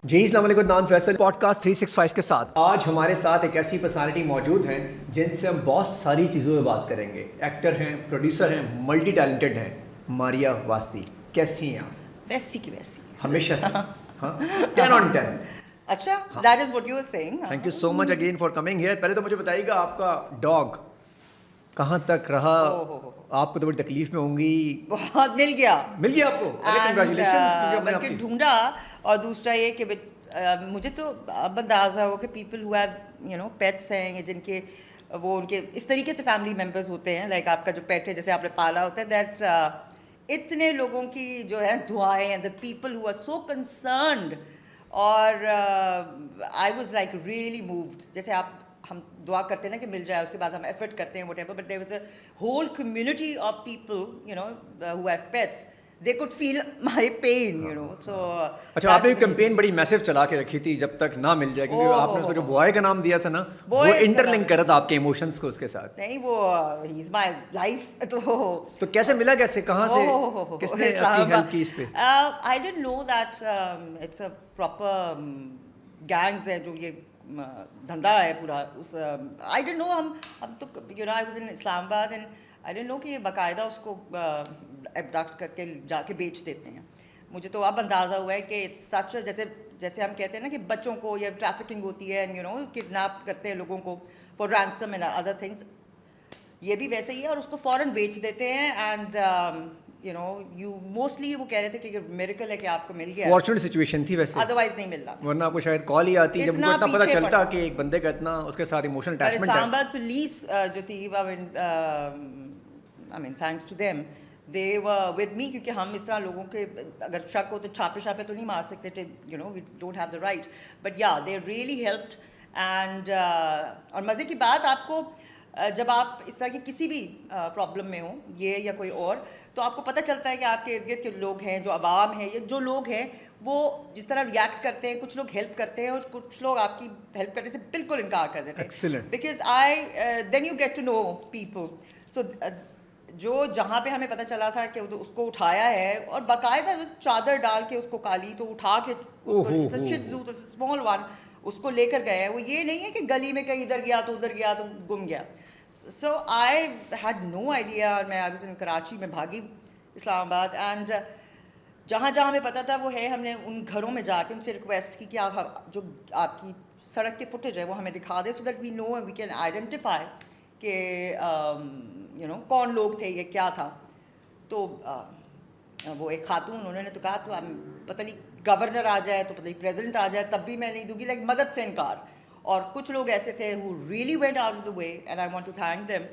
جی السلام علیکم، naan Faisal pod cost 365 کے ساتھ آج ہمارے ساتھ ایک ایسی پرسنالٹی موجود ہیں جن سے ہم بہت ساری چیزوں پہ بات کریں گے. ایکٹر ہیں، پروڈیوسر ہیں، ملٹی ٹیلنٹڈ ہیں. ماریا واسطی، کیسی ہیں آپ؟ ویسی کی ویسی. ہمیشہ سے ہاں 10 on 10. اچھا، that is what you are seeing. Thank you so much again for coming here. پہلے تو مجھے بتائیے گا آپ کا ڈاگ کہاں تک رہا؟ آپ کو تو بڑی تکلیف میں ہوں گی. بہت مل گیا آپ کو. کنگریچولیشن. بلکہ ڈھونڈا. اور دوسرا یہ کہ مجھے تو اب اندازہ ہو کہ پیپل ہو ہیو پیٹس ہیں یا جن کے وہ ان کے اس طریقے سے فیملی ممبرز ہوتے ہیں، لائک آپ کا جو پیٹ ہے جیسے آپ نے پالا ہوتا ہے، دیٹ اتنے لوگوں کی جو ہے دعائیں and the people who are so concerned. اور I was like really moved. جیسے ہم دعا کرتے ہیں نا کہ مل جائے، اس کے بعد ہم ایفرٹ کرتے ہیں what ever, but there was a whole community of people who have pets. They could feel my pain, so. اچھا، آپ نے کیمپین بڑی میسو چلا کے رکھی تھی جب تک نہ مل جائے، کیونکہ آپ نے اس کو جو بوائے کا نام دیا تھا نا، وہ انٹر لنک کر رہا تھا آپ کے ایموشنس کو اس کے ساتھ. نہیں، وہ ہی از مائی لائف. تو کیسے ملا، کیسے، کہاں سے، کس نے آپ کی ہیلپ کی اس پہ؟ I didn't know that it's a proper gangs ہے جو یہ دھندا ہے پورا. I didn't know. ہم تو I was in Islam Abad and I didn't know کہ یہ باقاعدہ اس کو ایبڈکٹ کر کے جا کے بیچ دیتے ہیں. مجھے تو اب اندازہ ہوا ہے کہ اٹس سچ، جیسے ہم کہتے ہیں نا کہ بچوں کو یا ٹریفکنگ ہوتی ہے اینڈ کڈنیپ کرتے ہیں لوگوں کو for ransom and other things. یہ بھی ویسے ہی ہے، اور اس کو فوراً بیچ دیتے ہیں. اینڈ یو موسٹلی وہ کہہ رہے تھے کہ میریکل ہے کہ آپ کو مل گیا. فارچونیٹ سچویشن تھی ویسے، ادروائز نہیں مل رہا، ورنہ آپ کو شاید کال ہی آتی جب کو اتنا پتہ چلتا کہ ایک بندے کا اتنا اس کے ساتھ ایموشنل اٹیچمنٹ ہے. اسلام آباد پولیس جو تھی، I mean thanks to them, they were with me, کیونکہ ہم اس طرح لوگوں کے اگر شک ہو تو چھاپے تو نہیں مار سکتے تھے. We don't have the right, but yeah, they really helped. And اور مزے کی بات، آپ کو جب آپ اس طرح کی کسی بھی پرابلم میں ہوں، یہ یا کوئی اور، تو آپ کو پتہ چلتا ہے کہ آپ کے ارد گرد کے لوگ ہیں جو عوام ہیں یا جو لوگ ہیں وہ جس طرح ریئیکٹ کرتے ہیں. کچھ لوگ ہیلپ کرتے ہیں اور کچھ لوگ آپ کی ہیلپ کرنے سے بالکل انکار کر دیتے ہیں. Excellent. Because then you get to know people. So جو جہاں پہ ہمیں پتہ چلا تھا کہ اس کو اٹھایا ہے اور باقاعدہ چادر ڈال کے اس کو کالی تو اٹھا کے اسمال ون اس کو لے کر گئے ہیں. وہ یہ نہیں ہے کہ گلی میں کہیں ادھر گیا تو ادھر گیا تو گم گیا. سو آئی ہیڈ نو آئیڈیا. میں آئی واز ان کراچی میں بھاگی اسلام آباد. اینڈ جہاں جہاں ہمیں پتہ تھا وہ ہے، ہم نے ان گھروں میں جا کے ان سے ریکویسٹ کی کہ آپ جو آپ کی سڑک کے فوٹیج ہے وہ ہمیں دکھا دیں، so that we know we can identify کہ کون لوگ تھے، یہ کیا تھا. تو وہ ایک خاتون، انہوں نے تو کہا تو پتہ نہیں گورنر آ جائے تو پتہ نہیں پریزیڈنٹ آ جائے تب بھی میں نہیں دوں گی، لائک مدد سے انکار. اور کچھ لوگ ایسے تھے who really went out of the way and I want to thank them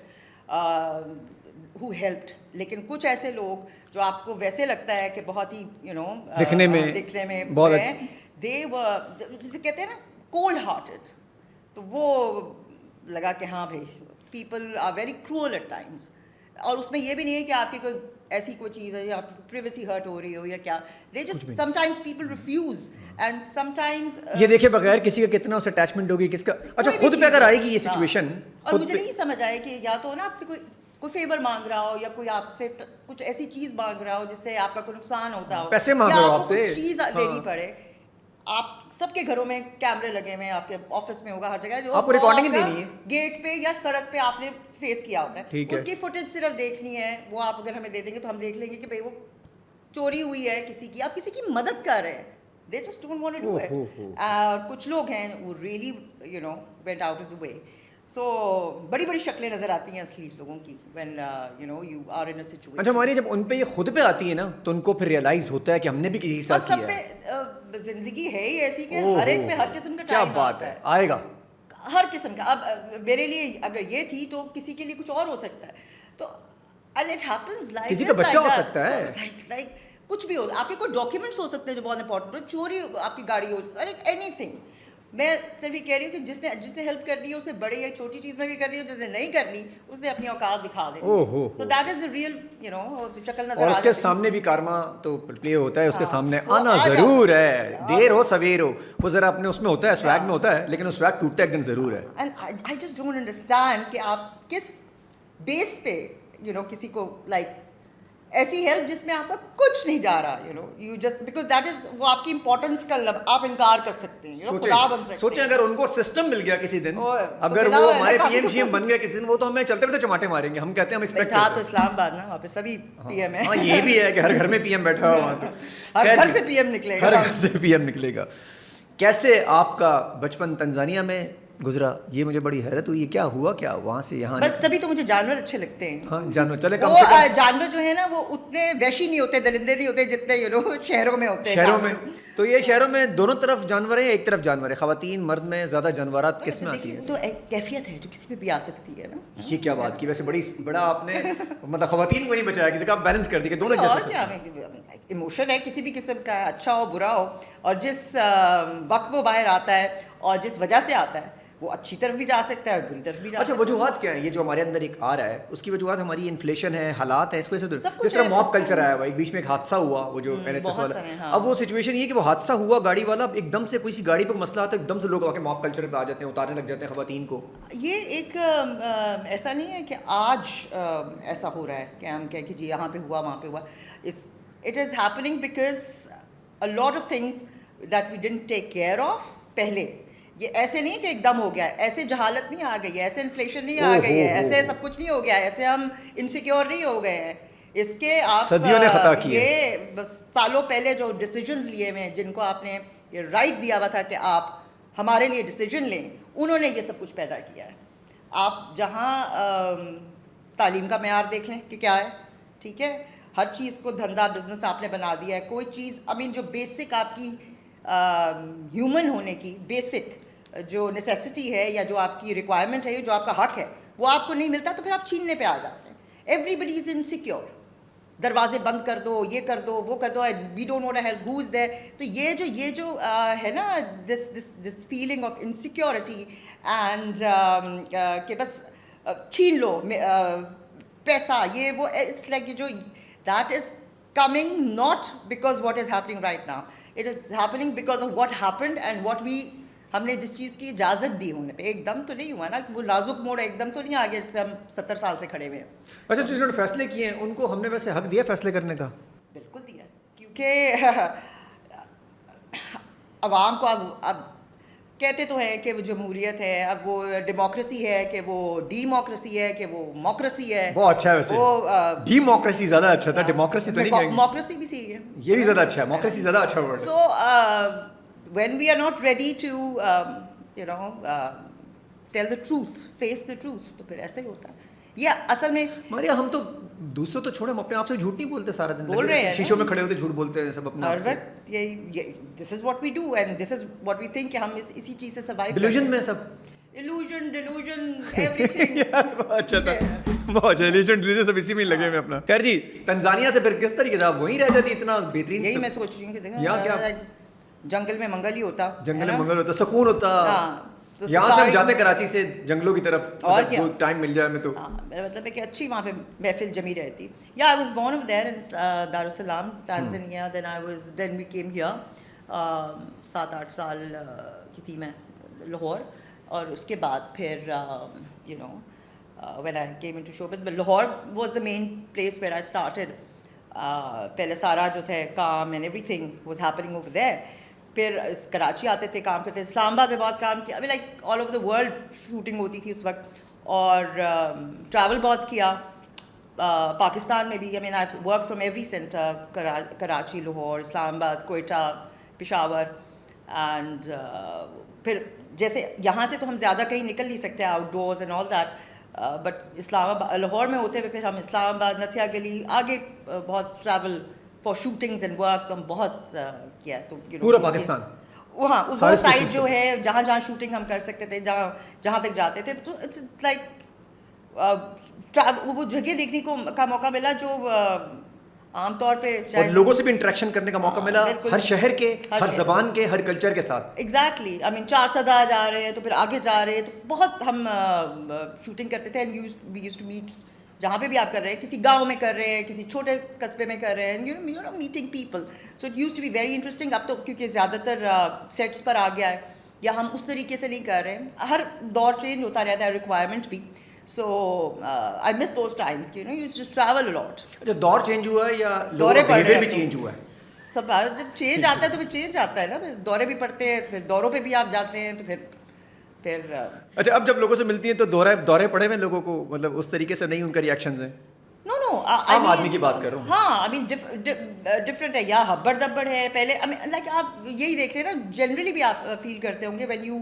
who helped. لیکن کچھ ایسے لوگ جو آپ کو ویسے لگتا ہے کہ بہت ہی دکھنے میں they were جسے کہتے ہیں نا cold hearted. تو وہ لگا کہ ہاں بھائی people are very cruel at times. اور اس میں یہ بھی نہیں ہے کہ آپ کی کوئی ایسی کوئی چیز ہے یا آپ کی پریویسی ہرٹ ہو رہی ہو یا کیا. they just sometimes people refuse and sometimes یہ دیکھیں بغیر کسی کا کتنا اس اٹیچمنٹ ہوگی کس کا. اچھا، خود پہ اگر آئے گی یہ سچویشن، اور مجھے نہیں سمجھ آئے کہ یا تو نا آپ سے کوئی فیور مانگ رہا ہو یا کوئی آپ سے کچھ ایسی چیز مانگ رہا ہو جس سے آپ کا کوئی نقصان ہوتا ہو، پیسے مانگ رہا ہو آپ سے، چیز دینی پڑے. آپ سب کے گھروں میں کیمرے لگے ہوئے ہیں، آپ کے آفس میں ہوگا، ہر جگہ آپ کو ریکارڈنگ دینی ہے، گیٹ پہ یا سڑک پہ آپ نے فیس کیا ہوتا ہے، اس کی فوٹیج صرف دیکھنی ہے. وہ آپ اگر ہمیں دے دیں گے تو ہم دیکھ لیں گے کہ بھائی وہ چوری ہوئی ہے کسی کی، آپ کسی کی مدد کر رہے ہیں. They just don't want to do it. اور کچھ لوگ ہیں who really went out of the way. So بڑی بڑی شکلیں نظر آتی ہیں اصلی لوگوں کی when you are in a situation. اچھا ہماری جب ان پہ یہ خود پہ آتی ہے نا تو ان کو پھر ریئلائز ہوتا ہے کہ ہم نے بھی کسی کے ساتھ کیا ہے. سب پہ زندگی ہے ہی ایسی کہ ہر ایک پہ ہر قسم کا ٹائم بات ہے، آئے گا ہر قسم کا. اب میرے لیے اگر یہ تھی تو کسی کے لیے کچھ اور ہو سکتا ہے. تو and it happens like کسی کا بچہ ہو سکتا ہے، like کچھ بھی ہو. آپ کے کوئی ڈاکیومنٹس ہو سکتے ہیں جو بہت امپورٹنٹ ہو، چوری آپ کی گاڑی ہو، اینی تھنگ. میں صرف یہ کہہ رہی ہوں کہ جس نے ہیلپ کرنی ہے اسے بڑی یا چھوٹی چیز میں بھی کرنی ہے، جس نے نہیں کرنی اس نے اپنی اوقات دکھا دینی. تو دیٹ از اے ریئل شکل نظر. اور اس کے سامنے بھی کارما تو پلے ہوتا ہے، اس کے سامنے آنا ضرور ہے، دیر ہو سویر ہو. وہ ذرا اپنے اس میں ہوتا ہے، سویگ میں ہوتا ہے، لیکن اس سویگ ٹوٹتا ایک دن ضرور ہے. And I just don't understand کہ آپ کس بیس پہ کسی کو لائک ایسی ہیلپ جس میں آپ کا کچھ نہیں جا رہا, you know, you just because that is, وہ آپ کی امپورٹنس کا آپ انکار کر سکتے ہیں, خدا بن سکتے ہیں. سوچیں اگر ان کو سسٹم مل گیا کسی دن, اگر وہ ہمارے پی ایم شی ایم بن گیا کسی دن, وہ تو ہمیں چلتے رہتے چماٹے ماریں گے. ہم کہتے ہیں ہم ایکسپیکٹ تھا تو اسلام آباد نا, وہاں پہ سبھی پی ایم ہے. ہاں یہ بھی ہے کہ ہر گھر میں پی ایم بیٹھا ہوا وہاں پہ, ہر گھر سے پی ایم نکلے گا, ہر گھر سے پی ایم نکلے گا. کیسے آپ کا بچپن تنزانیہ میں گزرا, یہ مجھے بڑی حیرت ہوئی. کیا ہوا کیا وہاں سے یہاں؟ بس تبھی تو مجھے جانور اچھے لگتے ہیں. ہاں جانور, چلے کم وہ سے کم جانور جو ہے نا وہ اتنے وحشی نہیں ہوتے, درندے نہیں ہوتے جتنے یو نو شہروں میں ہوتے ہیں. شہروں میں تو یہ شہروں میں دونوں طرف جانور ہیں, ایک طرف جانور ہے, خواتین مرد میں زیادہ جانورات کس میں آتی ہیں؟ تو ایک کیفیت ہے جو کسی پہ بھی آ سکتی ہے نا. یہ کیا بات کی, ویسے بڑا آپ نے مطلب خواتین کو نہیں بچایا, کسی کا بیلنس کر دی کہ دونوں اور کیا, ایموشن ہے کسی بھی قسم کا, اچھا ہو برا ہو, اور جس وقت وہ باہر آتا ہے اور جس وجہ سے آتا ہے وہ اچھی طرف بھی جا سکتا ہے اور بری طرف بھی جا سکتا ہے. اچھا وجوہات کیا ہیں یہ جو ہمارے اندر ایک آ رہا ہے, اس کی وجوہات ہماری انفلیشن ہے, حالات ہیں, اس وجہ سے جس طرح موب کلچر آیا ہوا, ایک بیچ میں ایک حادثہ ہوا وہ جو این ایچ ایس والا, اب وہ سچویشن یہ کہ وہ حادثہ ہوا گاڑی والا, ایک دم سے کوئی سی گاڑی پہ مسئلہ آتا ہے, ایک دم سے لوگ آ کے موب کلچر پہ آ جاتے ہیں, اتارنے لگ جاتے ہیں خواتین کو. یہ ایک ایسا نہیں ہے کہ آج ایسا ہو رہا ہے کہ ہم کہیں کہ جی یہاں پہ ہوا وہاں پہ ہوا. It is happening because a lot of things that we didn't take care of پہلے. یہ ایسے نہیں کہ ایک دم ہو گیا, ایسے جہالت نہیں آ گئی ہے, ایسے انفلیشن نہیں آ گئی ہے, ایسے سب کچھ نہیں ہو گیا ہے, ایسے ہم انسیکیور نہیں ہو گئے ہیں. اس کے آپ صدیوں نے خطا کی ہے. یہ سالوں پہلے جو ڈیسیجنز لیے ہوئے ہیں, جن کو آپ نے یہ رائٹ دیا ہوا تھا کہ آپ ہمارے لیے ڈیسیجن لیں, انہوں نے یہ سب کچھ پیدا کیا ہے. آپ جہاں تعلیم کا معیار دیکھ لیں کہ کیا ہے, ٹھیک ہے, ہر چیز کو دھندا بزنس آپ نے بنا دیا ہے. کوئی چیز جو بیسک آپ کی ہیومن ہونے کی بیسک جو نیسیسٹی ہے یا جو آپ کی ریکوائرمنٹ ہے, جو آپ کا حق ہے, وہ آپ کو نہیں ملتا تو پھر آپ چھیننے پہ آ جاتے ہیں. ایوری بڈی از انسیکیور, دروازے بند کر دو, یہ کر دو, وہ کر دو, وی ڈونٹ نو ہیلپ ہو از دیر. تو یہ جو ہے نا this feeling of insecurity and کہ بس چھین لو پیسہ, یہ وہ, اٹس لائک جو that is coming not because what is happening right now, it is happening because of what happened and what we ہم نے جس چیز کی اجازت دی ہونے پہ. ایک دم تو نہیں ہوا نا, وہ نازک موڑ ایک دم تو نہیں آ گیا جس پہ ہم 70 سال سے کھڑے ہوئے ہیں. اچھا جنہوں نے فیصلے کیے ہیں ان کو ہم نے ویسے حق دیا فیصلے کرنے کا؟ بالکل دیا, کیونکہ عوام کو اب کہتے تو ہیں کہ وہ جمہوریت ہے, اب وہ ڈیموکریسی ہے کہ وہ ڈیموکریسی ہے کہ وہ موکریسی ہے. بہت اچھا ہے ویسے, وہ ڈیموکریسی زیادہ اچھا تھا, ڈیموکریسی تو نہیں کہیں گے, موکریسی بھی صحیح ہے, یہ بھی زیادہ اچھا ہے, موکریسی زیادہ اچھا ورڈ ہے. سو when we are not ready to tell the truth, face the truth, تو پھر ایسا ہی ہوتا ہے. یہ اصل میں ماریا ہم تو دوسروں تو چھوڑیں, ہم اپنے آپ سے جھوٹ نہیں بولتے سارا دن, بول رہے ہیں شیشوں میں کھڑے ہوتے جھوٹ بولتے ہیں سب اپنے ہر وقت. This is what we do and this is what we think کہ ہم اسی چیز سے سروائیو. ڈیلوژن میں سب ڈیلوژن ایوری تھنگ. بہت اچھا تھا, بہت اچھا, ڈیلوژن سب اسی میں لگے ہوئے اپنا. خیر جی, تنزانیہ سے پھر کس طریقے سے آپ وہیں رہ جاتی, اتنا بہترین. یہی میں سوچ رہی ہوں کہ دیکھیں جنگل میں منگل ہی ہوتا, جنگل میں منگل ہوتا, سکون ہوتا. یہاں سے ہم جاتے کراچی سے جنگلوں کی طرف, اور کیا ٹائم مل جائے ہمیں تو. میرا مطلب ہے کہ اچھی وہاں پہ محفل جمی رہتی. یا I was born over there in Dar es Salaam Tanzania, then we came here 7-8 سال کی تھی میں لاہور, اور اس کے بعد پھر you know when I came into showbiz, but Lahore was the main place where I started. پہلے سارا جو تھے کام and everything was happening over there. پھر کراچی آتے تھے کام کرتے, اسلام آباد میں بہت کام کیا, ابھی like all over the world shooting ہوتی تھی اس وقت, اور ٹریول بہت کیا پاکستان میں بھی. I mean I work from every centre, Karachi, Lahore, Islamabad, Quetta, Peshawar, and پھر جیسے یہاں سے تو ہم زیادہ کہیں نکل نہیں سکتے outdoors and all that, but Islamabad Lahore میں ہوتے ہوئے پھر ہم اسلام آباد, نتھیا گلی, آگے بہت travel for shootings and work تو ہم بہت کیا. تو پورا پاکستان, وہاں اس وہ سائڈ جو ہے جہاں جہاں شوٹنگ ہم کر سکتے تھے, جہاں تک جاتے تھے, تو اٹس لائک وہ جگہ دیکھنے کا موقع ملا جو عام طور پہ لوگوں سے بھی انٹریکشن کرنے کا موقع ملا, ہر شہر کے, ہر زبان کے, ہر کلچر کے ساتھ. ایگزیکٹلی, آئی مین 4 صدا جا رہے ہیں تو پھر آگے جا رہے ہیں, تو بہت ہم شوٹنگ کرتے تھے. And we used to meet, جہاں پہ بھی آپ کر رہے ہیں, کسی گاؤں میں کر رہے ہیں, کسی چھوٹے قصبے میں کر رہے ہیں, you know meeting people. So it used to be very interesting. اب تو کیونکہ زیادہ تر سیٹس پر آ گیا ہے, یا ہم اس طریقے سے نہیں کر رہے ہیں, ہر دور چینج ہوتا رہتا ہے, ریکوائرمنٹ بھی. So I miss those times. You know, you used to travel a lot. اچھا دور چینج ہوا ہے یا دورے پڑ رہے بیہیویئر ہیں بھی تو۔ چینج ہوا ہے؟ سب جب چینج آتا ہے تو پھر چینج آتا ہے نا، پھر دورے بھی پڑتے ہیں، پھر دوروں پہ بھی آپ جاتے ہیں، تو پھر اچھا اب جب لوگوں سے ملتی ہیں تو دورے پڑے ہوئے لوگوں کو مطلب اس طریقے سے نہیں ان کا ریئیکشنز ہیں؟ نو عام آدمی کی بات کر رہا ہوں۔ ہاں آئی مین ڈفرینٹ ہے، یا ہبڑ دبڑ ہے پہلے، لائک آپ یہی دیکھ رہے ہیں نا، جنرلی بھی آپ فیل کرتے ہوں گے وین یو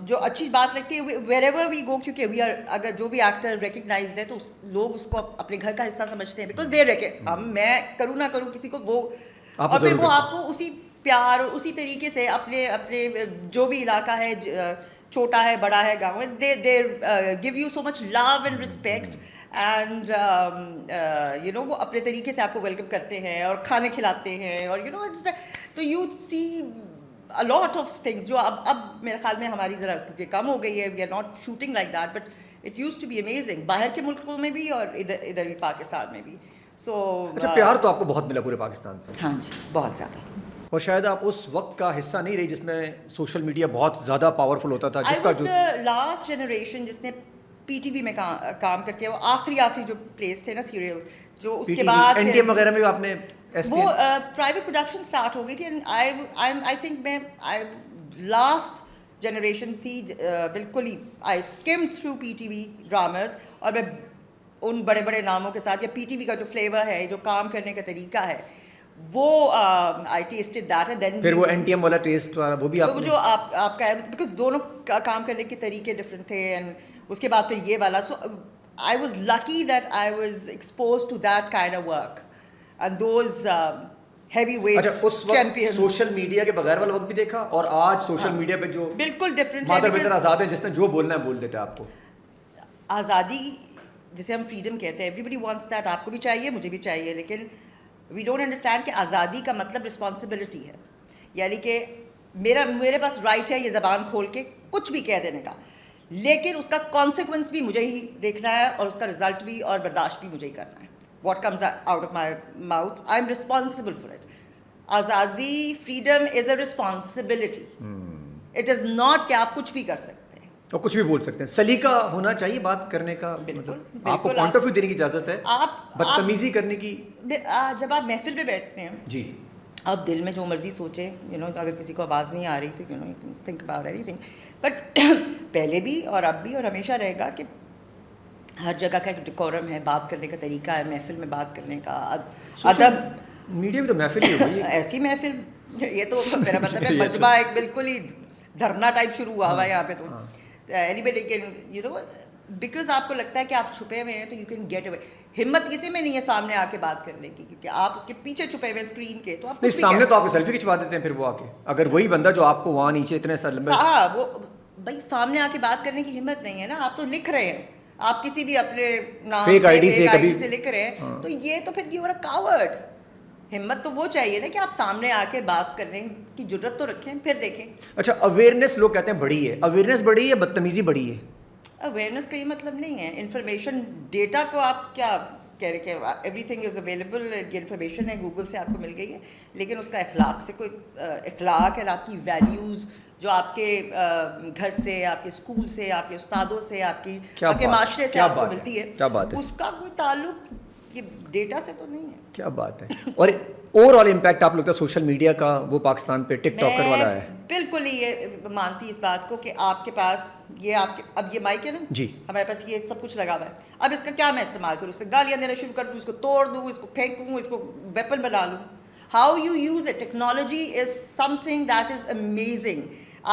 جو اچھی بات لگتی ہے ویر ایور وی گو، کیونکہ وی آر اگر جو بھی ایکٹر ریکگنائزڈ ہے تو لوگ اس کو اپنے گھر کا حصہ سمجھتے ہیں، بیکاز دیر رکھے میں کروں نہ کروں کسی کو وہ، اور پھر وہ آپ کو اسی پیار اور اسی طریقے سے اپنے جو بھی علاقہ ہے، چھوٹا ہے بڑا ہے گاؤں ہے، they give you so much love and respect and you know وہ اپنے طریقے سے آپ کو ویلکم کرتے ہیں اور کھانے کھلاتے ہیں، اور یو نو تو you see a lot of things جو اب میرے خیال میں ہماری ذرا کیونکہ کم ہو گئی ہے، we are not shooting like that, but it used to be amazing, باہر کے ملکوں میں بھی اور ادھر بھی پاکستان میں بھی. سو اچھا پیار تو آپ کو بہت ملا پورے پاکستان سے؟ ہاں جی بہت زیادہ. اور شاید آپ اس وقت کا حصہ نہیں رہی جس میں سوشل میڈیا بہت زیادہ پاورفل ہوتا تھا، جس کا جو لاسٹ جنریشن جس نے پی ٹی وی میں کام کر کے وہ آخری جو پلیس تھے نا سیریلس، جو اس کے بعد این ٹی ایم وغیرہ میں آپ نے وہ پرائیویٹ پروڈکشن اسٹارٹ ہو گئی تھی، آئی تھنک میں لاسٹ جنریشن تھی بالکل ہی. I skim through P T V dramas, اور میں ان بڑے بڑے ناموں کے ساتھ، یا پی ٹی وی کا جو فلیور ہے، جو کام کرنے کا طریقہ ہے، وہ آئی ٹیسٹڈ دیٹ، اینڈ دین پھر وہ این ٹی ایم والا ٹیسٹ وہ بھی آپ جو آپ کا ہے، بیکاز دونوں کا کام کرنے کے طریقے ڈفرینٹ تھے، اینڈ اس کے بعد پھر یہ والا. So I was lucky that I was expose to that kind of work and those heavy weight champions. Social media کے بغیر والا وقت بھی دیکھا، اور آج سوشل میڈیا پہ جو بالکل ڈفرینٹ مادر بہتر آزاد ہیں، جس نے جو بولنا ہے بول دیتے ہیں آپ کو. آزادی جسے ہم فریڈم کہتے ہیں، ایوری بڈی وانٹس دیٹ، آپ کو بھی چاہیے مجھے بھی چاہیے، لیکن وی ڈونٹ انڈرسٹینڈ کہ آزادی کا مطلب رسپانسبلٹی ہے، یعنی کہ میرے پاس رائٹ ہے یہ زبان کھول کے کچھ بھی کہہ دینے کا، لیکن اس کا کانسیکوینس بھی مجھے ہی دیکھنا ہے، اور اس کا رزلٹ بھی اور برداشت بھی مجھے ہی کرنا ہے. What comes out of my mouth I am responsible for it. آزادی freedom is a responsibility, it is not کہ آپ کچھ بھی کر سکتے ہیں اور کچھ بھی بول سکتے ہیں. سلیقہ ہونا چاہیے بات کرنے کا، مطلب آپ کو پوائنٹ آف ویو دینے کی اجازت ہے، بدتمیزی کرنے کی. جب آپ محفل پہ بیٹھتے ہیں جی آپ دل میں جو مرضی سوچیں، یو نو اگر کسی کو آواز نہیں آ رہی تو you know think about anything, but پہلے بھی اور اب بھی اور ہمیشہ رہے گا کہ ہر جگہ کا ایک ڈیکورم ہے، بات کرنے کا طریقہ ہے، محفل میں بات کرنے کا ادب. میڈیا بھی تو محفل ہی ہو گئی ہے ایسی محفل، یہ تو میرا مطلب ہے مجمع ایک بالکل ہی دھرنا ٹائپ شروع ہوا ہوا ہے یہاں پہ. تو اینی بٹ لیکن یو نو بیکاز آپ کو لگتا ہے کہ آپ چھپے ہوئے ہیں تو یو کین گیٹ اوے. ہمت کسی میں نہیں ہے سامنے آ کے بات کرنے کی، کیونکہ آپ اس کے پیچھے چھپے ہوئے اسکرین کے، تو آپ سامنے تو آپ سیلفی کھنچوا دیتے ہیں پھر وہ آ کے، اگر وہی بندہ جو آپ کو وہاں نیچے اتنے سال ہاں وہ بھائی سامنے آ کے بات کرنے کی ہمت نہیں ہے نا. آپ تو لکھ رہے ہیں، آپ کسی بھی اپنے نام فیک آئی ڈی سے لکھ رہے ہیں، تو یہ تو پھر یو آر اے کاورڈ. ہمت تو وہ چاہیے نا کہ آپ سامنے آ کے بات کرنے کی جرت تو رکھیں، پھر دیکھیں. اچھا اویئرنیس لوگ کہتے ہیں بڑی ہے، اویئرنیس بڑی ہے بدتمیزی بڑی ہے؟ اویئرنیس کا یہ مطلب نہیں ہے. انفارمیشن ڈیٹا کو آپ کیا کہہ رہے کہ ایوری تھنگ از اویلیبل، یہ انفارمیشن ہے گوگل سے آپ کو مل گئی ہے، لیکن اس کا اخلاق سے کوئی اخلاق ہے، آپ کی ویلیوز جو آپ کے گھر سے، آپ کے اسکول سے، آپ کے استادوں سے، آپ کے معاشرے سے آپ کو ملتی ہے، اس کا کوئی تعلق یہ ڈیٹا سے تو نہیں ہے. کیا بات ہے. اور اوور آل امپیکٹ آپ لگتا ہے سوشل میڈیا کا وہ پاکستان پہ ٹک ٹاکر والا ہے؟ بالکل ہی یہ مانتی اس بات کو کہ آپ کے پاس یہ اب یہ مائک ہے نا جی، ہمارے پاس یہ سب کچھ لگا ہوا ہے، اب اس کا کیا میں استعمال کروں؟ اس پہ گالیاں دینا شروع کر دوں، اس کو توڑ دوں، اس کو پھینکوں، اس کو ویپن بنا لوں؟ How you use it. Technology is some thing that is amazing.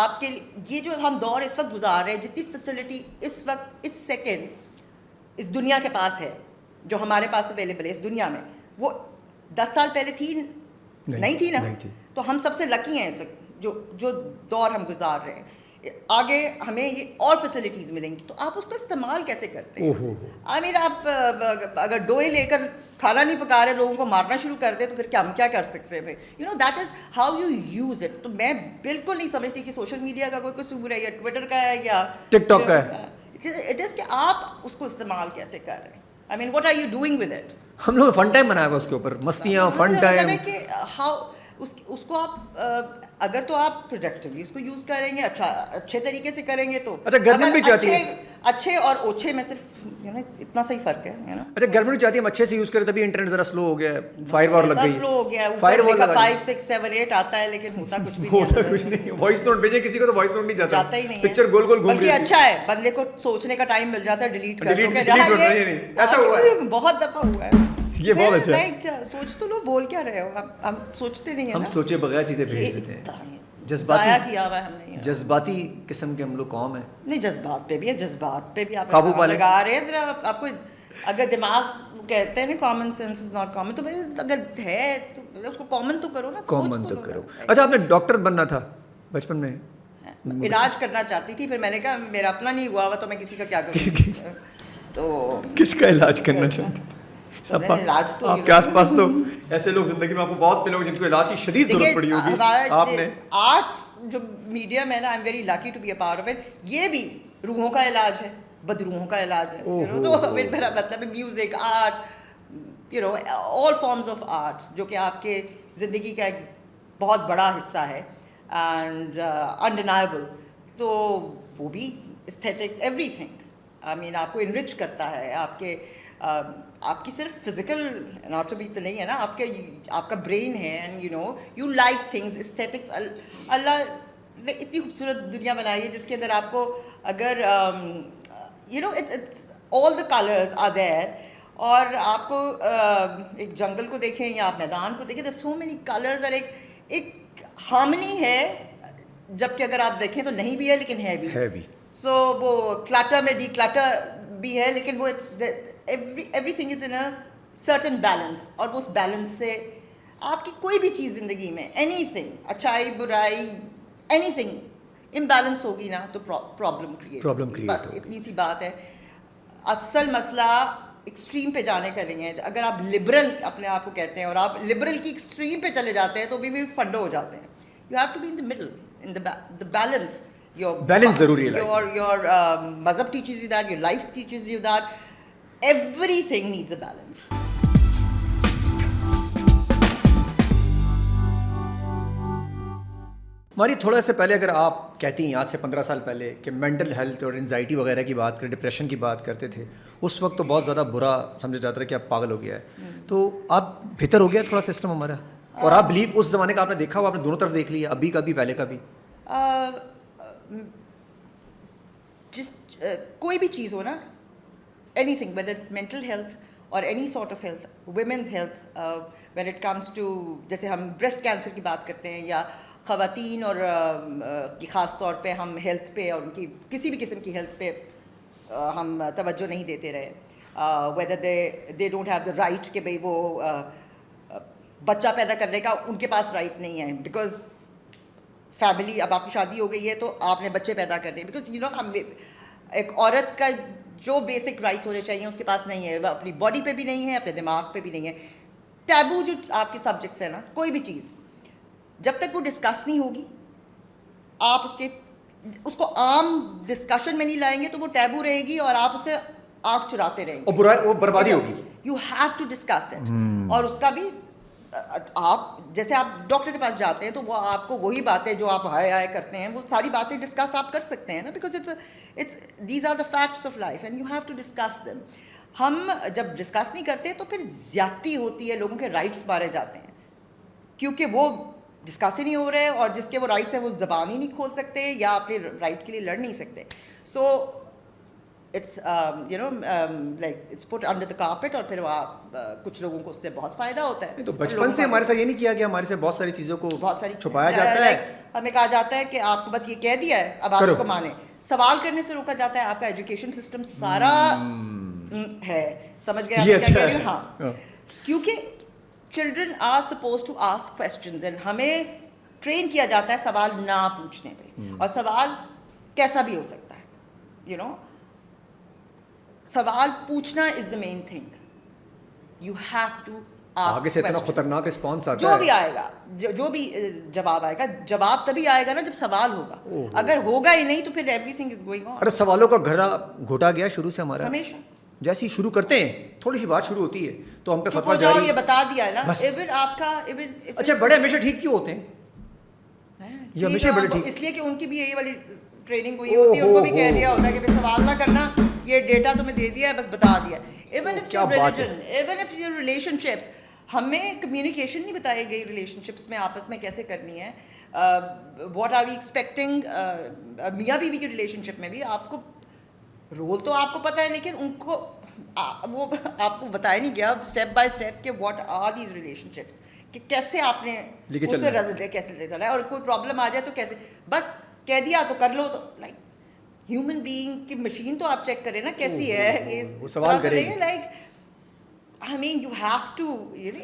آپ کے یہ جو ہم دور اس وقت گزار رہے ہیں، جتنی فیسلٹی اس وقت اس سیکنڈ اس دنیا کے پاس ہے، جو ہمارے پاس اویلیبل ہے اس دنیا میں، وہ 10 سال پہلے تھی نہیں تھی نا. تو ہم سب سے لکی ہیں اس وقت جو دور ہم گزار رہے ہیں. آگے ہمیں یہ اور فیسلٹیز ملیں گی، تو آپ اس کا استعمال کیسے کرتے ہیں؟ آئی مین آپ اگر ڈوئے لے کر کھانا نہیں پکا رہے، لوگوں کو مارنا شروع کر دیں، تو پھر ہم کیا کر سکتے ہیں؟ You know that is how you use it. تو میں بالکل نہیں سمجھتی کہ سوشل میڈیا کا کوئی قصور ہے، یا ٹویٹر کا ہے، یا ٹک ٹاک کا ہے. اٹ از کہ آپ اس کو استعمال کیسے کر رہے ہیں. I mean, what are you doing with it? ہم لوگ فن ٹائم بنایا ہوا اس کے اوپر، مستیاں، فن ٹائم. کہ ہاؤ اس کو آپ اگر تو آپ پروڈکٹیولی اس کو یوز کریں گے, اچھے طریقے سے کریں گے تو اچھا گورنمنٹ بھی چاہتی ہے اچھے اور اوچھے میں صرف اتنا صحیح فرق ہے. اچھا گورنمنٹ بھی چاہتی ہے ہم اچھے سے یوز کریں, تبھی انٹرنیٹ ذرا سلو ہو گیا ہے, فائر وار لگ گئی, سلو ہو گیا ہے, فائر وار لگا 5 6 7 8 آتا ہے لیکن ہوتا کچھ بھی نہیں, ہوتا کچھ نہیں. وائس نوٹ بھیجے کسی کو تو وائس نوٹ نہیں جاتا ہی نہیں, پکچر گول گول گھوم رہی ہے. بلکہ اچھا ہے بندے کو سوچنے کا ٹائم مل جاتا ہے, ڈیلیٹ کر دو. ایسا ہوا ہے بہت دفعہ ہوا ہے. یہ بہت اچھا ہے. میں سوچ تو لو بول کیا رہے ہو, ہم سوچتے نہیں ہیں, ہم سوچے بغیر چیزیں بھیج دیتے ہیں. جذباتی قسم کے ہم لوگ قوم ہیں. نہیں جذبات پہ بھی ہے, جذبات پہ بھی آپ قابو پا لگا رہے ہیں. ذرا آپ کو اگر دماغ کہتے ہیں نا common sense is not common, تو بھائی اگر ہے تو اس کو کامن تو کرو نا, کامن تو کرو. اچھا آپ نے ڈاکٹر بننا تھا بچپن میں, علاج کرنا چاہتی تھی, پھر میں نے کہا میرا اپنا نہیں ہوا تو میں کسی کا کیا کروں. تو کس کا علاج کرنا چاہتے تھے؟ آپ کے آس پاس تو ایسے لوگ زندگی میں آپ کو بہت ملے ہوں جن کو علاج کی شدید ضرورت پڑی ہوگی. آپ نے آرٹ جو میڈیم ہے نا, I am very lucky to be a part of it, یہ بھی روحوں کا علاج ہے, بدروحوں کا علاج ہے. تو میرا مطلب ہے music, art, you know all forms of art جو کہ آپ کے زندگی کا ایک بہت بڑا حصہ ہے اینڈ انڈینائبل. تو وہ بھی استھیٹکس ایوری تھنگ, آئی مین آپ کو انرچ کرتا ہے, آپ کی صرف فزیکل اناٹومی تو نہیں ہے نا, آپ کا برین ہے, and you know you like things aesthetics. اللہ نے اتنی خوبصورت دنیا بنائی ہے جس کے اندر آپ کو اگر you know it's all the colours are there, اور آپ کو ایک جنگل کو دیکھیں یا آپ میدان کو دیکھیں, سو مینی کلرز, اور ایک ہارمنی ہے, جبکہ اگر آپ دیکھیں تو نہیں بھی ہے لیکن ہے بھی. سو وہ کلٹر میں ڈی کلٹر بھی ہے, لیکن وہ every thing is in a certain balance, اور وہ اس بیلنس سے آپ کی کوئی بھی چیز زندگی میں اینی تھنگ, اچھائی برائی اینی تھنگ امبیلنس ہوگی نا تو پرابلم کریٹ ہوگی. بس اتنی سی بات ہے. اصل مسئلہ ایکسٹریم پہ جانے کا نہیں ہے. اگر آپ لبرل اپنے آپ کو کہتے ہیں اور آپ لبرل کی ایکسٹریم پہ چلے جاتے ہیں تو بھی فنڈو ہو جاتے ہیں. You have to be in the middle, in the balance. Balance ضروری ہے. Your مذہب teaches you that, your life teaches you that, everything needs a balance. ہماری تھوڑا سے پہلے اگر آپ کہتی ہیں آج سے 15 سال پہلے کہ مینٹل ہیلتھ اور انزائٹی وغیرہ کی بات کریں, ڈپریشن کی بات کرتے تھے, اس وقت تو بہت زیادہ برا سمجھا جاتا ہے کہ آپ پاگل ہو گیا ہے. تو آپ بہتر ہو گیا تھوڑا سسٹم ہمارا, اور آپ بلیو اس زمانے کا آپ نے دیکھا ہوا, آپ نے دونوں طرف دیکھ لیا, ابھی کا بھی پہلے کا بھی. کوئی بھی چیز ہو نا, anything, whether it's mental health اور any sort of health, women's health, when it comes to, جیسے ہم بریسٹ کینسر کی بات کرتے ہیں, یا خواتین اور کی خاص طور پہ ہم ہیلتھ پہ اور ان کی کسی بھی قسم کی ہیلتھ پہ ہم توجہ نہیں دیتے رہے, whether they don't have the right کہ بھائی وہ بچہ پیدا کرنے کا ان کے پاس رائٹ نہیں ہے, بیکاز فیملی, اب آپ کی شادی ہو گئی ہے تو آپ نے بچے پیدا کرنے, بیکاز یو نو ہم ایک عورت کا جو بیسک رائٹس ہونے چاہیے اس کے پاس نہیں ہے, اپنی باڈی پہ بھی نہیں ہے, اپنے دماغ پہ بھی نہیں ہے. ٹیبو جو آپ کے سبجیکٹس ہیں نا, کوئی بھی چیز جب تک وہ ڈسکس نہیں ہوگی, آپ اس کو عام ڈسکشن میں نہیں لائیں گے تو وہ ٹیبو رہے گی اور آپ اسے آنکھ چراتے رہیں گے, وہ بربادی ہوگی. You have to discuss it. اور اس کا بھی آپ جیسے آپ ڈاکٹر کے پاس جاتے ہیں تو وہ آپ کو وہی باتیں جو آپ ہائے ہائے کرتے ہیں وہ ساری باتیں ڈسکس آپ کر سکتے ہیں نا, because it's these are the facts of life and you have to discuss them. ہم جب ڈسکس نہیں کرتے تو پھر زیادتی ہوتی ہے, لوگوں کے رائٹس مارے جاتے ہیں کیونکہ وہ ڈسکس ہی نہیں ہو رہے, اور جس کے وہ رائٹس ہیں وہ زبان ہی نہیں کھول سکتے یا اپنے رائٹ کے لیے لڑ نہیں سکتے. So it's you know like it's put under the carpet, اور پھر کچھ لوگوں کو اس سے بہت فائدہ ہوتا ہے. تو بچپن سے ہمارے ساتھ یہ نہیں کیا گیا, ہمارے سے بہت ساری چیزوں کو چھپایا جاتا ہے. ہمیں کہا جاتا ہے کہ آپ کو بس یہ کہہ دیا ہے, اب آپ اس کو مانیں. سوال کرنے سے روکا جاتا ہے. آپ کا ایجوکیشن سسٹم سارا ہے, سمجھ گئے آپ کیا کہہ رہی ہوں. ہاں, کیونکہ children are suppose to ask questions, and ہمیں ٹرین کیا جاتا ہے سوال نہ پوچھنے پہ, اور سوال کیسا بھی ہو سکتا ہے. یو نو سوال پوچھنا is the main thing. You have to آگے سے اتنا خطرناک رسپانس آتا ہے, جو بھی آئے گا, جو بھی جواب آئے گا, جواب تبھی آئے گا نا جب سوال ہوگا. اگر ہوگا ہی نہیں تو پھر everything is going on. ارے سوالوں کا گھڑا گھوٹا گیا شروع سے ہمارا, ہمیشہ جیسے ہی شروع کرتے ہیں تھوڑی سی بات شروع ہوتی ہے تو ہم پہ فتویٰ جاری جاری. یہ بتا دیا ہے نا. بس. ایون آپ کا اچھا بڑے ہمیشہ ٹھیک کیوں ہوتے ہیں؟ یہ ہمیشہ بڑے ٹھیک اس لیے کہ ان کی بھی یہی والی ٹریننگ ہوئی ہوتی ہے, ان کو بھی کہہ دیا ہوتا ہے کہ سوال نہ کرنا, یہ ڈیٹا تمہیں دے دیا ہے بس بتا دیا. Even it's your religion, even if your relationships, ہمیں کمیونیکیشن نہیں بتائی گئی ریلیشن شپس میں آپس میں کیسے کرنی ہے. واٹ آر وی ایکسپیکٹنگ میاں بیوی کی ریلیشن شپ میں بھی آپ کو رول تو آپ کو پتہ ہے, لیکن ان کو وہ آپ کو بتایا نہیں گیا اسٹیپ بائی اسٹیپ کہ what are these relationships, کہ کیسے آپ نے اسے رزلٹ کیسے لے چلا ہے, اور کوئی پرابلم آ جائے تو کیسے, بس کہہ دیا تو کر لو. تو لائک ہیومن بینگ کی مشین تو آپ چیک کریں نا کیسی ہے, وہ سوال کرے گی. Like I mean you have to,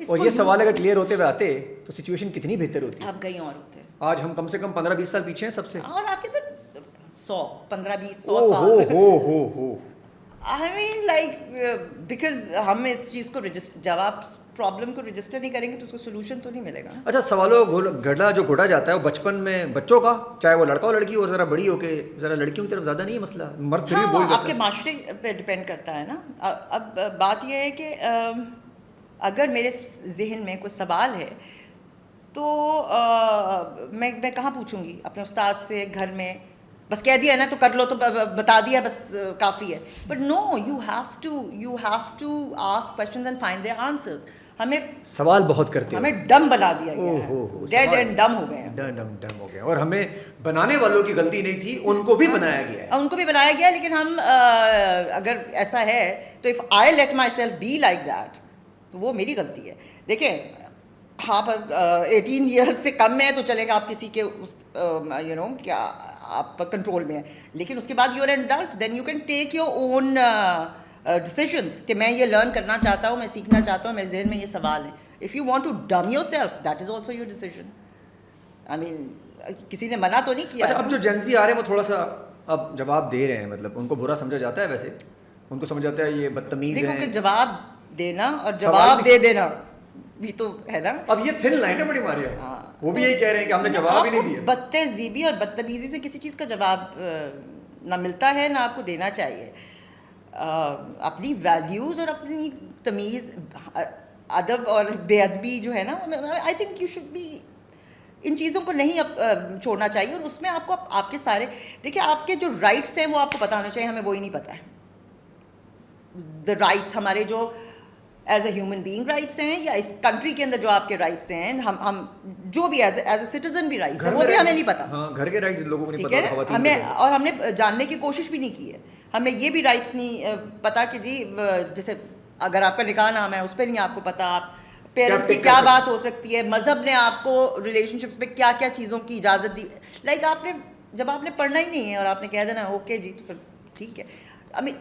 اور یہ سوال اگر کلیئر ہوتے ہوئے آتے تو سچویشن کتنی بہتر ہوتی ہے. آپ کہیں اور ہوتے ہیں. آج ہم کم سے کم 15-20 سال پیچھے ہیں سب سے, اور آپ کے تو 100 15-20 100 سال. I mean like because ہم اس چیز کو جب آپ پرابلم کو رجسٹر نہیں کریں گے تو اس کو سولوشن تو نہیں ملے گا. اچھا سوالوں گھڑا جو گھوڑا جاتا ہے وہ بچپن میں بچوں کا, چاہے وہ لڑکا ہو لڑکی ہو, اور ذرا بڑی ہو کے ذرا لڑکیوں کی طرف زیادہ نہیں ہے مسئلہ, مرد پھر بھی بول آپ کے معاشرے پہ ڈپینڈ کرتا ہے نا. اب بات یہ ہے کہ اگر میرے ذہن میں کوئی سوال ہے تو میں کہاں پوچھوں گی, اپنے استاد سے, گھر میں. بس کہہ دیا ہے نا تو کر لو, تو بتا دیا بس کافی ہے. But no, you have to ask questions and find their answers. ہمیں سوال بہت کرتے ہیں, ہمیں ڈم بنا دیا گیا ہے, ڈیڈ اینڈ ڈم ہو گئے ہیں, ڈم ہو گئے. اور ہمیں بنانے والوں کی غلطی نہیں تھی, ان کو بھی بنایا گیا ہے, ان کو بھی بنایا گیا. لیکن ہم اگر ایسا ہے تو if I let myself be like that تو وہ میری غلطی ہے. دیکھیں آپ 18 ایئرس سے کم میں تو چلے گا, آپ کسی کے یو نو کیا آپ کنٹرول میں ہیں, لیکن اس کے بعد you are an adult, then you can take your own decisions کہ میں یہ لرن کرنا چاہتا ہوں, میں سیکھنا چاہتا ہوں, میرے ذہن میں یہ سوال ہے. If you want to dumb yourself that is also your decision. I mean کسی نے منع تو نہیں کیا. اچھا اب جو جنزی آ رہے ہیں وہ تھوڑا سا اب جواب دے رہے ہیں, مطلب ان کو برا سمجھا جاتا ہے, ویسے ان کو سمجھا جاتا ہے یہ بدتمیز ہیں. دیکھو کہ جواب دینا اور جواب دے دینا بھی تو ہے نا. اب یہ تھن لائن ہے بڑی ماریا, وہ بھی یہی کہہ رہے ہیں کہ ہم نے جواب ہی نہیں دیا. بدتہذیبی اور بدتمیزی سے کسی چیز کا جواب نہ ملتا ہے نہ آپ کو دینا چاہیے. اپنی ویلیوز اور اپنی تمیز, ادب اور بے ادبی جو ہے نا, I think you should be, ان چیزوں کو نہیں چھوڑنا چاہیے. اور اس میں آپ کو آپ کے سارے دیکھیں آپ کے جو رائٹس ہیں وہ آپ کو پتہ ہونا چاہیے, ہمیں وہی نہیں پتہ ہے. دا رائٹس ہمارے جو as a human being rights ہیں, یا اس کنٹری کے اندر جو آپ کے رائٹس ہیں, ہم جو بھی ایز اے سٹیزن بھی رائٹس ہیں وہ بھی ہمیں نہیں پتہ. ہاں گھر کے رائٹس لوگوں کو نہیں پتہ, خواتین ہمیں, اور ہم نے جاننے کی کوشش بھی نہیں کی ہے. ہمیں یہ بھی رائٹس نہیں پتہ کہ جی جیسے اگر آپ کا نکاح نام ہے اس پہ نہیں آپ کو پتہ, آپ پیرنٹس کی کیا بات ہو سکتی ہے, مذہب نے آپ کو ریلیشن شپس میں کیا کیا چیزوں کی اجازت دی. لائک آپ نے جب آپ نے پڑھنا ہی نہیں ہے اور آپ نے کہہ دینا اوکے جی تو پھر ٹھیک ہے. ابھی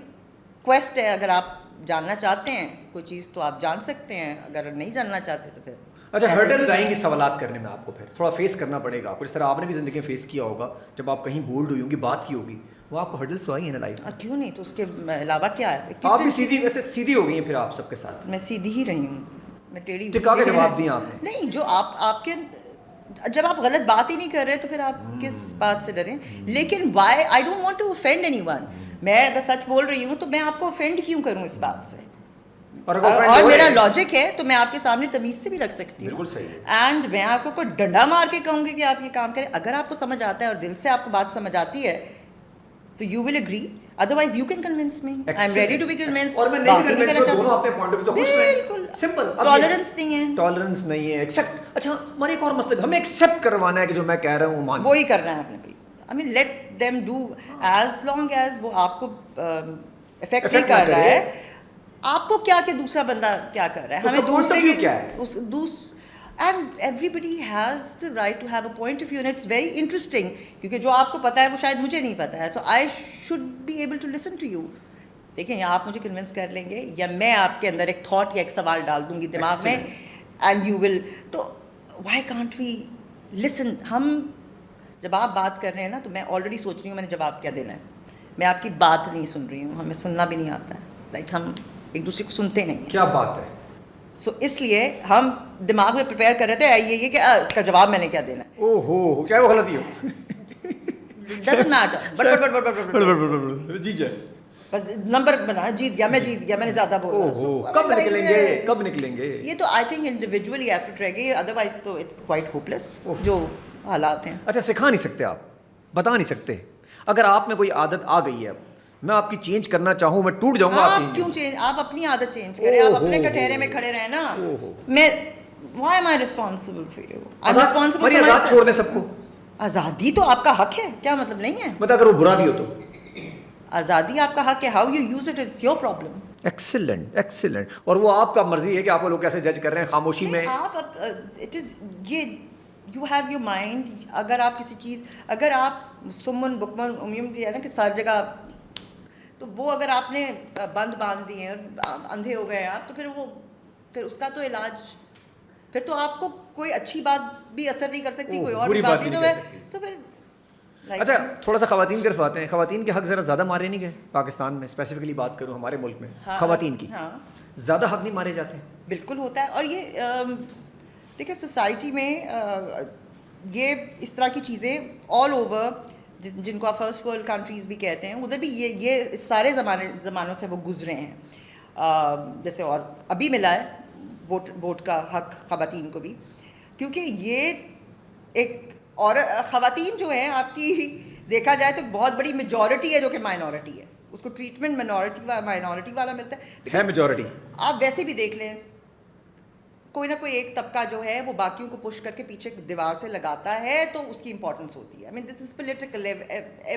کویسٹ ہے, اگر آپ جاننا چاہتے ہیں کوئی چیز تو آپ جان سکتے ہیں, اگر نہیں جاننا چاہتے تو پھر. اچھا ہرڈلز آئیں گے سوالات کرنے میں, آپ کو پھر تھوڑا فیس کرنا پڑے گا. جس طرح آپ نے بھی زندگی میں فیس کیا ہوگا, جب آپ کہیں بولڈ ہوئی ہوں گی, بات کی ہوگی, وہ آپ کو ہرڈلز تو آئی ہیں نا لائف میں. کیوں نہیں, تو اس کے علاوہ کیا ہے. آپ بھی سیدھی, ویسے سیدھی ہو گئی ہیں پھر آپ سب کے ساتھ. میں سیدھی ہی رہی ہوں, میں ٹیڑھی ٹکا کے جواب دیا آپ نے. نہیں, جو آپ کے جب آپ غلط بات ہی نہیں کر رہے تو پھر آپ کس بات سے ڈریں. لیکن why I don't want to offend anyone. میں اگر سچ بول رہی ہوں تو میں آپ کو اوفینڈ کیوں کروں اس بات سے, اور میرا لاجک ہے تو میں آپ کے سامنے تمیز سے بھی رکھ سکتی ہوں. بالکل صحیح ہے. اینڈ میں آپ کو کوئی ڈنڈا مار کے کہوں گی کہ آپ یہ کام کریں. اگر آپ کو سمجھ آتا ہے اور دل سے آپ کو بات سمجھ آتی ہے تو you will agree, otherwise you can convince me, I am ready to be convince. اور میں نہیں کنونس ہوں, دونوں اپنے پوائنٹ آف ویو تو خوش ہیں. بالکل سمپل. ٹالرنس نہیں ہے, ٹالرنس نہیں ہے, ایکسیپٹ. اچھا ہمارا ایک اور مسئلہ, ہمیں ایکسیپٹ کروانا ہے کہ جو میں کہہ رہا ہوں وہی کرنا ہے آپ نے. I mean let them do as long as وہ آپ کو افیکٹ نہیں کر رہا ہے. آپ کو کیا کہ دوسرا بندہ کیا کر رہا ہے, ہمیں دوسرے کیا ہے. And everybody has the right to have a point of view, and it's very interesting, کیونکہ جو آپ کو پتہ ہے وہ شاید مجھے نہیں پتہ ہے. So I should be able to listen to you. دیکھیں یا آپ مجھے کنونس کر لیں گے, یا میں آپ کے اندر ایک تھاٹ یا ایک سوال ڈال دوں گی دماغ میں, اینڈ یو ول. تو وائی کانٹ وی لسن. ہم جب آپ بات کر رہے ہیں نا تو میں آلریڈی سوچ رہی ہوں میں نے جواب کیا دینا ہے. میں آپ کی بات نہیں سن رہی ہوں, ہمیں سننا بھی نہیں آتا ہے. لائک ہم ایک دوسرے کو سنتے نہیں ہیں. کیا بات ہے. سو اس لیے ہم دماغ میں پریپیئر کر رہے تھے یہ کہ اس کا جواب میں نے کیا دینا ہے. او ہو, چاہے وہ غلطی ہو, ڈزنٹ میٹر. بٹ جی جی. بس نمبر بنا, جیت گیا میں نے زیادہ بولا. کب نکلیں گے یہ تو آئی تھنک انڈیویجولی ایفرٹ رہے گی, ادروائز تو اٹس کوائٹ ہوپلیس جو حالات ہیں. اچھا سکھا نہیں سکتے آپ, بتا نہیں سکتے, اگر آپ میں کوئی عادت آ گئی ہے, میں آپ کی چینج کرنا چاہوں, میں ٹوٹ جاؤں گا. آپ کیوں چینج, آپ اپنی عادت چینج کریں, آپ اپنے کٹہرے میں کھڑے رہیں نا. میں why am I responsible for you? I'm responsible for myself. چھوڑ دیں سب کو. آزادی تو آپ کا حق ہے, کیا مطلب نہیں ہے. مطلب اگر وہ برا بھی ہو تو آزادی آپ کا حق ہے, how you use it is your problem. Excellent. اور وہ آپ کا مرضی ہے کہ آپ کو لوگ کیسے جج کر رہے ہیں خاموشی میں. آپ اٹ از یہ یو ہیو یور مائنڈ. اگر آپ کسی چیز, اگر آپ سمن بکمن امیون بھی ہے نا کہ ساری جگہ, تو وہ اگر آپ نے بند باندھ دیے ہیں, اندھے ہو گئے ہیں آپ, تو پھر اس کا تو علاج, پھر تو آپ کو کوئی اچھی بات بھی اثر نہیں کر سکتی, کوئی اور بھی بات نہیں, تو پھر. اچھا تھوڑا سا خواتین کی طرف آتے ہیں. خواتین کے حق ذرا زیادہ مارے نہیں گئے پاکستان میں, اسپیسیفکلی بات کروں ہمارے ملک میں خواتین کی, زیادہ حق نہیں مارے جاتے. بالکل ہوتا ہے. اور یہ دیکھیں سوسائٹی میں یہ اس طرح کی چیزیں آل اوور, جن کو آپ فرسٹ ورلڈ کنٹریز بھی کہتے ہیں, ادھر بھی یہ سارے زمانوں سے وہ گزرے ہیں. جیسے اور ابھی ملا ہے ووٹ کا حق خواتین کو بھی, کیونکہ یہ ایک, اور خواتین جو ہیں آپ کی دیکھا جائے تو بہت بڑی میجورٹی ہے جو کہ مائنورٹی ہے, اس کو ٹریٹمنٹ مائنورٹی والا ملتا ہے میجورٹی. آپ ویسے بھی دیکھ لیں, کوئی نہ کوئی ایک طبقہ جو ہے وہ باقیوں کو پش کر کے پیچھے دیوار سے لگاتا ہے, تو اس کی امپورٹنس ہوتی ہے. I mean this is political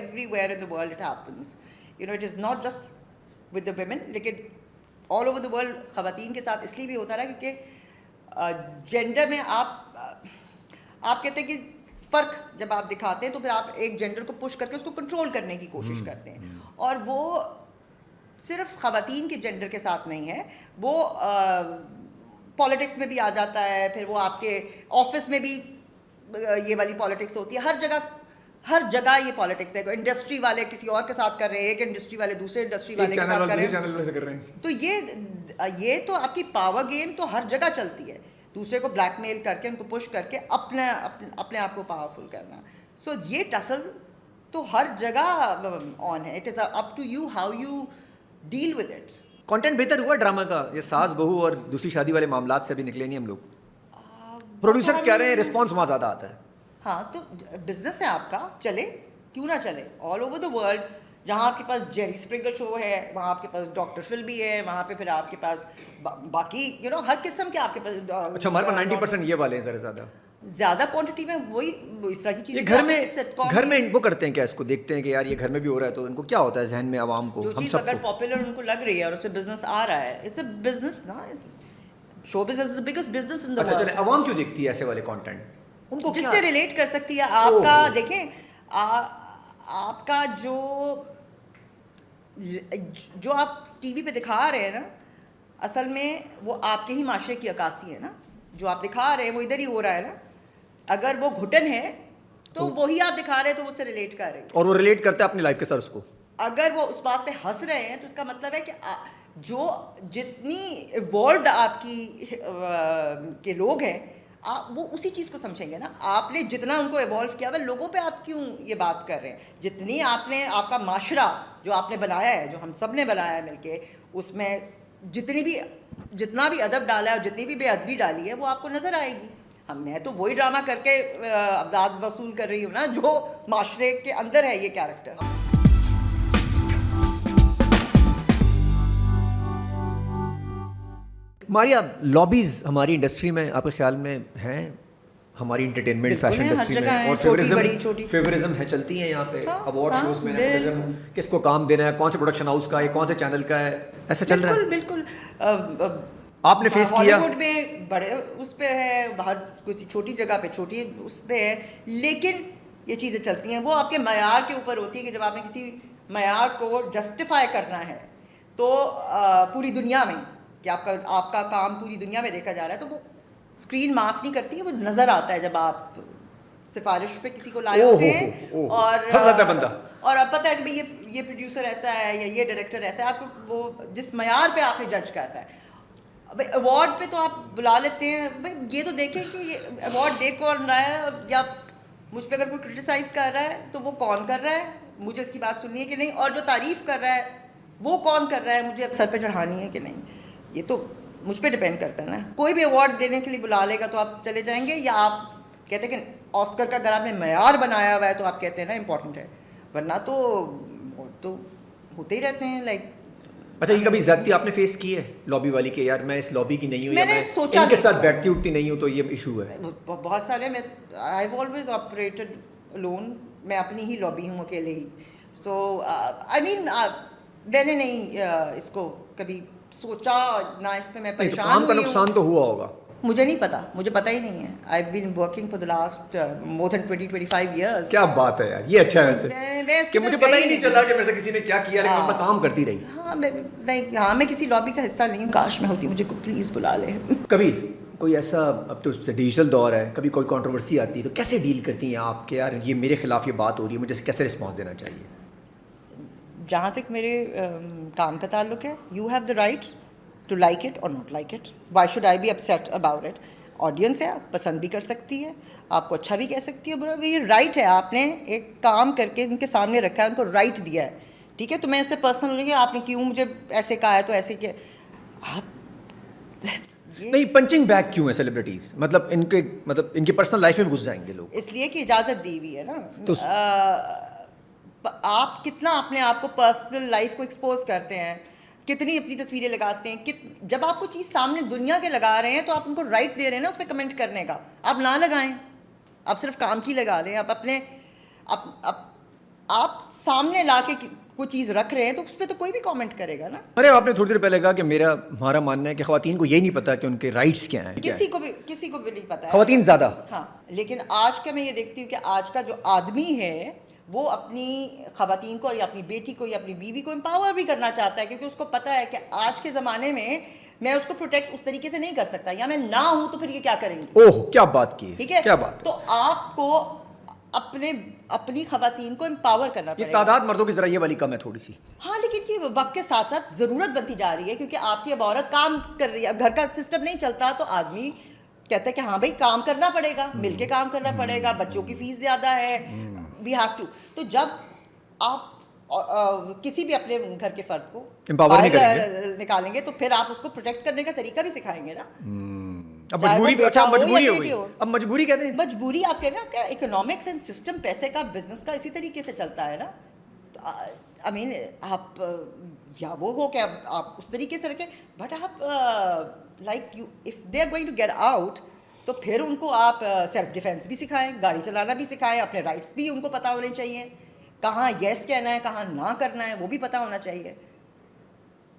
everywhere in the world it happens, you know, it is not just with the women, لیکن all over the world خواتین کے ساتھ اس لیے بھی ہوتا رہا کیونکہ جینڈر میں آپ کہتے ہیں کہ فرق جب آپ دکھاتے ہیں تو پھر آپ ایک جینڈر کو پش کر کے اس کو کنٹرول کرنے کی کوشش کرتے ہیں, اور وہ صرف خواتین کے جینڈر کے ساتھ نہیں ہے, وہ پالیٹکس میں بھی آ جاتا ہے, پھر وہ آپ کے آفس میں بھی یہ والی پالیٹکس ہوتی ہے, ہر جگہ یہ پالیٹکس ہے. انڈسٹری والے کسی اور کے ساتھ کر رہے ہیں, ایک انڈسٹری والے دوسرے انڈسٹری والے کے ساتھ کر رہے ہیں, تو یہ تو آپ کی پاور گیم تو ہر جگہ چلتی ہے, دوسرے کو بلیک میل کر کے, ان کو پش کر کے اپنے آپ کو پاورفل کرنا. سو یہ ٹسل تو ہر جگہ آن ہے. It is up to you how you deal with it. Content بہتر ہوا ڈرامہ کا, یہ ساس بہو اور دوسری شادی والے معاملات سے ابھی نکلے نہیں ہم لوگ. پروڈیوسرز کہہ رہے ہیں رسپانس وہاں زیادہ آتا ہے. ہاں تو بزنس ہے آپ کا, چلے کیوں نہ چلے. آل اوور دا ورلڈ جہاں آپ کے پاس جیری اسپرنگر شو ہے, وہاں آپ کے پاس ڈاکٹر فل بھی ہے, وہاں پہ پھر آپ کے پاس باقی یو نو ہر قسم کے آپ کے پاس. اچھا ہمارے پاس 90% یہ والے ہیں زیادہ کوانٹٹی میں, وہی اس طرح کی چیزیں. گھر میں وہ کرتے ہیں کیا, اس کو دیکھتے ہیں کہ یار یہ گھر میں بھی ہو رہا ہے, تو ان کو کیا ہوتا ہے ذہن میں عوام کو, جو چیز اگر پاپولر ان کو لگ رہی ہے اور اس پہ بزنس آ رہا ہے, اٹس اے بزنس نا. Show business is the biggest business in the world. اچھا عوام کیوں دیکھتی ہے ایسے والے کانٹینٹ, ان کو جس سے ریلیٹ کر سکتی ہے. آپ کا دیکھیں, آپ کا جو آپ ٹی وی پہ دکھا رہے ہیں نا, اصل میں وہ آپ کے ہی معاشرے کی عکاسی ہے نا. جو آپ دکھا رہے ہیں وہ ادھر ہی ہو رہا ہے نا. اگر وہ گھٹن ہے تو وہی آپ دکھا رہے ہیں, تو وہ اس سے ریلیٹ کر رہے ہیں, اور وہ ریلیٹ کرتے ہیں اپنی لائف کے ساتھ اس کو. اگر وہ اس بات پہ ہنس رہے ہیں تو اس کا مطلب ہے کہ جو جتنی ایوالوڈ آپ کی کے لوگ ہیں, وہ اسی چیز کو سمجھیں گے نا. آپ نے جتنا ان کو ایوالو کیا ہوا, لوگوں پہ آپ کیوں یہ بات کر رہے ہیں. جتنی آپ نے, آپ کا معاشرہ جو آپ نے بنایا ہے, جو ہم سب نے بنایا ہے مل کے, اس میں جتنا بھی ادب ڈالا ہے اور جتنی بھی بے ادبی ڈالی ہے, وہ آپ کو نظر آئے گی. میں تو وہی ڈرامہ کر کے امداد وصول کر رہی ہوں نا, جو معاشرے کے اندر ہے یہ کیریکٹر. ماریا, لابیز ہماری انڈسٹری میں آپ کے خیال میں ہیں, ہماری انٹرٹینمنٹ فیشن انڈسٹری میں, اور فیوریزم ہے, چلتی ہیں یہاں پہ ایوارڈ شوز میں, کس کو کام دینا ہے, کون سے پروڈکشن ہاؤس کا ہے, کون سے چینل کا ہے, ایسا چل رہا ہے. بالکل آپ نے فیس کیا, ہالی ووڈ میں بڑے اس پہ ہے, باہر کسی چھوٹی جگہ پہ چھوٹی اس پہ ہے, لیکن یہ چیزیں چلتی ہیں. وہ آپ کے معیار کے اوپر ہوتی ہے کہ جب آپ نے کسی معیار کو جسٹیفائی کرنا ہے تو پوری دنیا میں, کہ آپ کا کام پوری دنیا میں دیکھا جا رہا ہے, تو وہ اسکرین معاف نہیں کرتی ہے, وہ نظر آتا ہے جب آپ سفارش پہ کسی کو لائے ہوتے ہیں اور اب پتہ ہے کہ بھائی یہ پروڈیوسر ایسا ہے یا یہ ڈائریکٹر ایسا ہے. آپ کو وہ جس معیار پہ آپ نے جج کر رہا ہے, بھائی ایوارڈ پہ تو آپ بلا لیتے ہیں, بھائی یہ تو دیکھیں کہ یہ ایوارڈ دے کون رہا ہے, یا مجھ پہ اگر کوئی کرٹیسائز کر رہا ہے تو وہ کون کر رہا ہے, مجھے اس کی بات سننی ہے کہ نہیں, اور جو تعریف کر رہا ہے وہ کون کر رہا ہے مجھے اب سر پہ چڑھانی ہے کہ نہیں, یہ تو مجھ پہ ڈپینڈ کرتا ہے نا. کوئی بھی ایوارڈ دینے کے لیے بلا لے گا تو آپ چلے جائیں گے, یا آپ کہتے ہیں کہ آسکر کا اگر آپ نے معیار بنایا ہوا ہے تو آپ کہتے ہیں نا امپورٹنٹ ہے, ورنہ تو ہوتے ہی رہتے ہیں. لائک اچھا, یہ کبھی زیادتی آپ نے فیس کی ہے لابی والی کہ یار میں اس لابی کی نہیں ہوں, میں یا نے میں سوچا ان کے ساتھ بیٹھتی اٹھتی نہیں ہوں, تو یہ ایشو ہے؟ بہت سارے میں I have always operated loan, میں اپنی ہی لابی ہوں اکیلے ہی. سو آئی مین میں نے نہیں اس کو کبھی سوچا, نہ اس پہ میں نہیں تو پریشان کام کا ہوئی ہوں. نقصان تو ہوا ہوگا. مجھے نہیں پتا, مجھے پتہ ہی نہیں ہے. I have been working for the last more than 20-25 years. کیا بات ہے یار, یہ اچھا ہے ویسے میں کہ مجھے پتہ ہی نہیں چلا کہ میرے سے کسی نے کیا کیا, لیکن میں کام کرتی رہی. میں کسی لابی کا حصہ نہیں ہوں. کاش میں ہوتی, مجھے پلیز بلا لے. کبھی کوئی ایسا, اب تو ڈیجیٹل دور ہے, کبھی کوئی کنٹروورسی آتی ہے تو کیسے ڈیل کرتی ہیں آپ کہ یار یہ میرے خلاف یہ بات ہو رہی ہے, مجھے کیسے رسپانس دینا چاہیے؟ جہاں تک میرے کام کا تعلق ہے, you have the right to like it اور not like it. Why should I be upset about it? Audience ہے, پسند بھی کر سکتی ہے, آپ کو اچھا بھی کہہ سکتی ہے, برا بھی. یہ رائٹ ہے, آپ نے ایک کام کر کے ان کے سامنے رکھا ہے, ان کو رائٹ دیا ہے, ٹھیک ہے. تو میں اس پہ پرسنل ہو جائے کہ آپ نے کیوں مجھے ایسے کہا ہے, تو ایسے کہ آپ نہیں پنچنگ بیک کیوں ہے سیلیبریٹیز, مطلب ان کی پرسنل لائف میں بھی گھس جائیں گے لوگ. اس لیے کہ اجازت دی ہوئی ہے نا. آپ کتنا اپنے آپ کو پرسنل لائف کو ایکسپوز کرتے ہیں, کتنی اپنی تصویریں لگاتے ہیں. جب آپ کو چیز سامنے دنیا کے لگا رہے ہیں تو آپ ان کو رائٹ دے رہے ہیں نا اس پہ کمنٹ کرنے کا. آپ نہ لگائیں, آپ صرف کام کی لگا لیں. آپ اپنے آپ سامنے لا کے کوئی چیز رکھ رہے ہیں تو اس پہ تو کوئی بھی کامنٹ کرے گا نا. ارے آپ نے تھوڑی دیر پہلے کہا کہ ہمارا ماننا ہے کہ خواتین کو یہ نہیں پتا کہ ان کے رائٹس کیا ہیں. کسی کو بھی نہیں پتا ہے, خواتین زیادہ. ہاں, لیکن آج کا میں یہ دیکھتی ہوں کہ آج کا جو آدمی ہے وہ اپنی خواتین کو یا اپنی بیٹی کو یا اپنی بیوی کو امپاور بھی کرنا چاہتا ہے, کیونکہ اس کو پتا ہے کہ آج کے زمانے میں اس کو پروٹیکٹ اس طریقے سے نہیں کر سکتا, یا میں نہ ہوں تو پھر یہ کیا کریں گے. اوہ کیا بات کی, ٹھیک ہے, کیا بات. تو آپ کو اپنی خواتین کو امپاور کرنا پڑے یہ گا. تعداد مردوں کی ذرا یہ والی کم ہے تھوڑی سی. ہاں, لیکن یہ وقت کے ساتھ ساتھ ضرورت بنتی جا رہی ہے, کیونکہ آپ کی اب عورت کام کر رہی ہے, اب گھر کا سسٹم نہیں چلتا, تو آدمی کہتا ہے کہ ہاں بھائی کام کرنا پڑے گا, مل کے کام کرنا پڑے گا, بچوں کی فیس زیادہ ہے, وی ہیو ٹو. تو جب آپ کسی بھی اپنے گھر کے فرد کو امپاور نہیں کریں گے, نکالیں گے, تو پھر آپ اس کو پروٹیکٹ کرنے کا طریقہ بھی سکھائیں گے نا. اب مجبوری, اچھا مجبوری ہو گئی, اب مجبوری کہتے ہیں. مجبوری آپ کہنا کہ اکنامکس اینڈ سسٹم, پیسے کا, بزنس کا اسی طریقے سے چلتا ہے نا. آئی مین آپ یا وہ ہو کہ آپ اس طریقے سے رکھیں, بٹ آپ like you if they are going to get out, تو پھر ان کو آپ سیلف ڈیفینس بھی سکھائیں, گاڑی چلانا بھی سکھائیں, اپنے رائٹس بھی ان کو پتہ ہونے چاہیے, کہاں یس کہنا ہے کہاں نہ کرنا ہے وہ بھی پتہ ہونا چاہیے.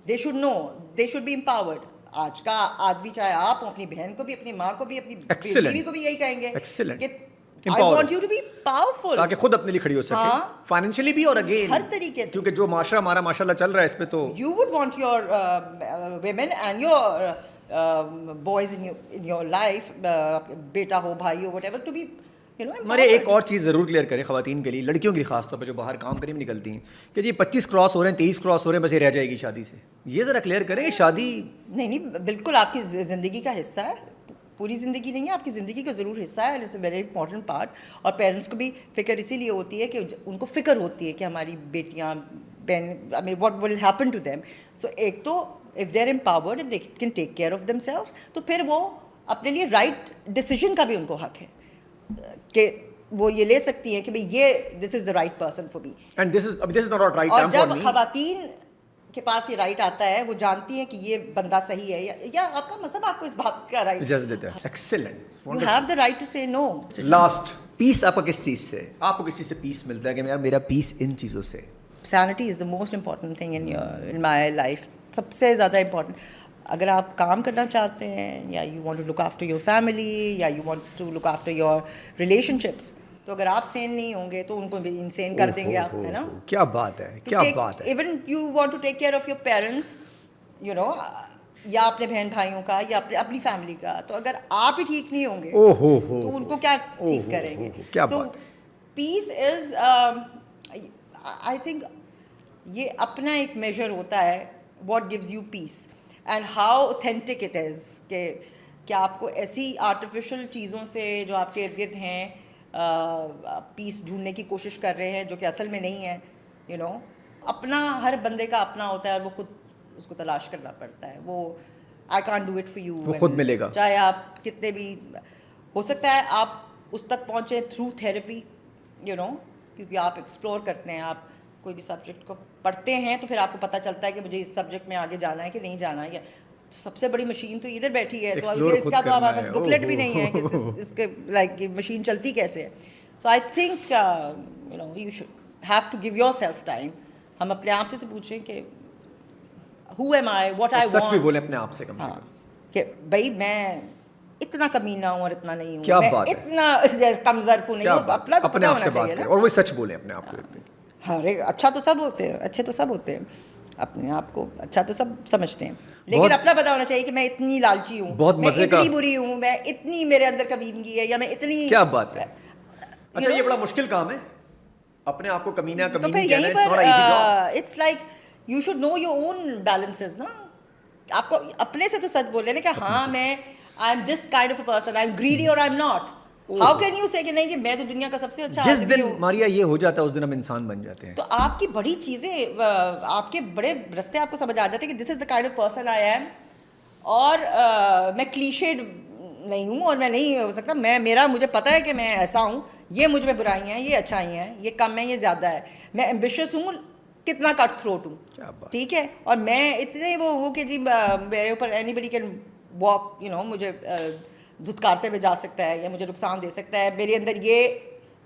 They should know, they should be empowered. آج کا آدمی, چاہے آپ اپنی بہن کو بھی, اپنی ماں کو بھی, اپنی بیوی کو بھی یہی کہیں گے کہ I want you to be powerful, تاکہ خود اپنے لیے کھڑی ہو سکے, فائنینشلی بھی اور اگین ہر طریقے سے. کیونکہ جو معاشرہ ہمارا ماشاءاللہ چل رہا ہے اس پہ, تو you would want your women and your boys in your life, بیٹا ہو, بھائی ہو, whatever, to be ہمارے ایک اور چیز ضرور کلیئر کریں خواتین کے لیے, لڑکیوں کے لیے خاص طور پہ جو باہر کام کرنے میں نکلتی ہیں, کہ جی 25 کراس ہو رہے ہیں, 23 کراس ہو رہے ہیں, بس یہ رہ جائے گی شادی سے. یہ ذرا کلیئر کریں, شادی نہیں بالکل آپ کی زندگی کا حصہ ہے, پوری زندگی نہیں ہے, آپ کی زندگی کا ضرور حصہ ہے, it's a very important part. اور پیرنٹس کو بھی فکر اسی لیے ہوتی ہے کہ ان کو فکر ہوتی ہے کہ ہماری بیٹیاں, بہن, I mean what will happen to them. So ایک تو if they are empowered and they can take care of themselves, تو پھر وہ اپنے لیے رائٹ ڈیسیجن کا بھی ان کو حق ہے کہ وہ یہ لے سکتی ہیں کہ بھئی یہ this is the right person for me. And this is not right اور ٹائم فار جب می. خواتین کے پاس یہ رائٹ آتا ہے, وہ جانتی ہیں کہ یہ بندہ صحیح ہے, یا آپ کا مذہب آپ کو اس بات کا رائٹ اجازت دیتا ہے. Excellent, you have the right to say no. Last, پیس آپ کا کس چیز سے, آپ کو کس چیز سے پیس ملتا ہے کہ یار میرا پیس ان چیزوں سے؟ Sanity is the most important thing in my life. سب سے زیادہ امپورٹنٹ. اگر آپ کام کرنا چاہتے ہیں, یا you want to look after your family, یا you want to look after your relationships, تو اگر آپ سین نہیں ہوں گے تو ان کو بھی انسین کر دیں گے آپ, ہے نا. کیا بات ہے, کیا بات ہے. Even you want to take care of your parents, you know, یا اپنے بہن بھائیوں کا, یا اپنی فیملی کا, تو اگر آپ ہی ٹھیک نہیں ہوں گے تو ان کو کیا ٹھیک کریں گے. سو پیس از, آئی تھنک یہ اپنا ایک میجر ہوتا ہے, what gives you piece and how authentic it is, کہ کیا آپ کو ایسی آرٹیفیشل چیزوں سے جو آپ کے ارد گرد ہیں پیس ڈھونڈنے کی کوشش کر رہے ہیں جو کہ اصل میں نہیں ہے, یو نو. اپنا ہر بندے کا اپنا ہوتا ہے اور وہ خود اس کو تلاش کرنا پڑتا ہے. وہ I can't do it for you, وہ خود ملے گا. چاہے آپ کتنے بھی, ہو سکتا ہے آپ اس تک پہنچے تھرو تھیراپی, یو نو, کیونکہ آپ ایکسپلور کرتے ہیں, آپ کوئی بھی سبجیکٹ کو پڑھتے ہیں تو پھر آپ کو پتہ چلتا ہے کہ مجھے اس سبجیکٹ میں آگے جانا ہے کہ نہیں جانا ہے. تو سب سے بڑی مشین تو ادھر بیٹھی ہے, تو اس کا تو ہمارے پاس بکلیٹ بھی نہیں ہے کہ اس کے لائک مشین چلتی کیسے ہے. So I think you know you should have to give yourself time. ہم اپنے آپ سے تو پوچھیں کہ who am I, what I want. سچ بھی بولیں اپنے آپ سے کم سے کم کہ بھائی میں اتنا کمینہ ہوں اور اتنا نہیں ہوں, کیا میں بات ہے, اتنا کم ظرف نہیں ہوں, اپنا تو اپنے پتہ آپ سے ہونا بات چاہیے کریں نا. اور وہ سچ بولیں اپنے آپ کو. ہاں اچھا تو سب ہوتے ہیں, اچھے تو سب ہوتے ہیں, اپنے آپ کو اچھا تو سب سمجھتے ہیں, لیکن اپنا پتہ ہونا چاہیے کہ میں اتنی لالچی ہوں, میں اتنی بری ہوں, میں اتنی میرے اندر کمینگی ہے, یا میں اتنی. کیا بات ہے. اچھا یہ بڑا مشکل کام ہے اپنے آپ کو کمینہ کمینی کہنا. یہیں پر it's like you should know your own balances نا. آپ کو اپنے سے تو سچ بول رہے ہیں کہ ہاں میں I am this kind of a person, I am greedy اور I am not. How can you say کہ نہیں کہ میں تو دنیا کا سب سے اچھا جس آدمی دن ہوں. ماریا یہ ہو جاتا ہے اس دن ہم انسان بن جاتے ہیں. تو آپ کی بڑی چیزیں, آپ کے بڑے رستے آپ کو سمجھ آ جاتے ہیں کہ this is the kind of person I am. اور میں کلیشیڈ نہیں ہوں اور میں نہیں ہو سکتا, میرا مجھے پتہ ہے کہ میں ایسا ہوں, یہ مجھ میں برائیاں ہیں, یہ اچھائی ہیں, یہ کم ہے, یہ زیادہ ہے. میں ایمبیشیس ہوں, کتنا کٹ تھروٹ ہوں, ٹھیک ہے, اور میں اتنے وہ ہوں کہ جی میرے اوپر anybody can walk, you know, مجھے دھتکارتے ہوئے جا سکتا ہے یا مجھے نقصان دے سکتا ہے, میرے اندر یہ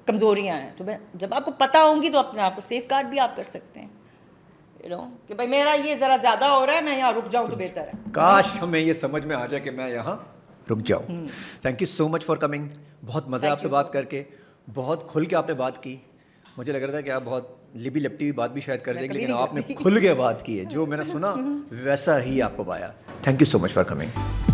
کمزوریاں ہیں. تو میں جب آپ کو پتہ ہوں گی تو اپنے آپ کو سیف گارڈ بھی آپ کر سکتے ہیں, یو نو, کہ بھائی میرا یہ ذرا زیادہ ہو رہا ہے, میں یہاں رک جاؤں تو بہتر ہے. کاش ہمیں یہ سمجھ میں آ جائے کہ میں یہاں رک جاؤں. Thank you so much for coming. بہت مزہ آپ سے بات کر کے, بہت کھل کے آپ نے بات کی. مجھے لگ رہا تھا کہ آپ بہت لبی لپٹی بات بھی شاید کر دیں گے, لیکن آپ نے کھل کے بات کی ہے, جو میں نے سنا ویسا ہی آپ کو پایا. Thank you so much for coming.